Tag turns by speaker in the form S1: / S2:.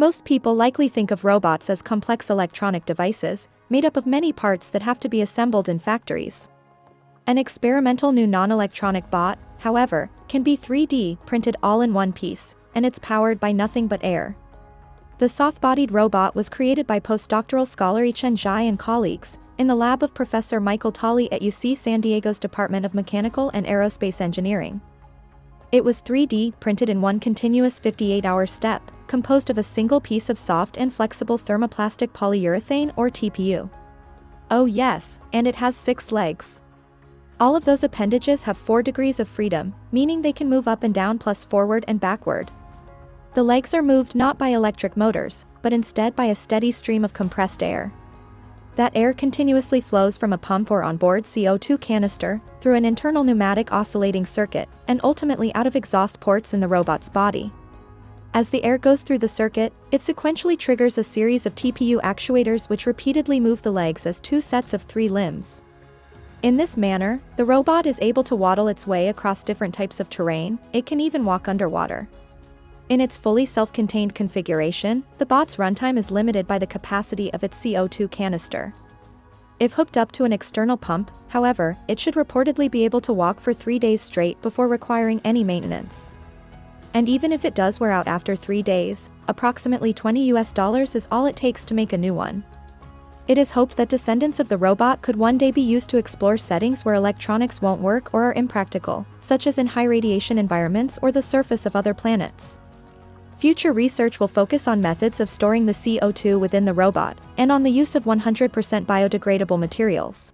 S1: Most people likely think of robots as complex electronic devices, made up of many parts that have to be assembled in factories. An experimental new non-electronic bot, however, can be 3D printed all in one piece, and it's powered by nothing but air. The soft-bodied robot was created by postdoctoral scholar Yichen Zhai and colleagues, in the lab of Professor Michael Tolley at UC San Diego's Department of Mechanical and Aerospace Engineering. It was 3D printed in one continuous 58-hour step, composed of a single piece of soft and flexible thermoplastic polyurethane or TPU. Oh yes, and it has 6 legs. All of those appendages have 4 degrees of freedom, meaning they can move up and down plus forward and backward. The legs are moved not by electric motors, but instead by a steady stream of compressed air. That air continuously flows from a pump or onboard CO2 canister, through an internal pneumatic oscillating circuit, and ultimately out of exhaust ports in the robot's body. As the air goes through the circuit, it sequentially triggers a series of TPU actuators which repeatedly move the legs as 2 sets of 3 limbs. In this manner, the robot is able to waddle its way across different types of terrain. It can even walk underwater. In its fully self-contained configuration, the bot's runtime is limited by the capacity of its CO2 canister. If hooked up to an external pump, however, it should reportedly be able to walk for 3 days straight before requiring any maintenance. And even if it does wear out after 3 days, approximately $20 is all it takes to make a new one. It is hoped that descendants of the robot could one day be used to explore settings where electronics won't work or are impractical, such as in high radiation environments or the surface of other planets. Future research will focus on methods of storing the CO2 within the robot, and on the use of 100% biodegradable materials.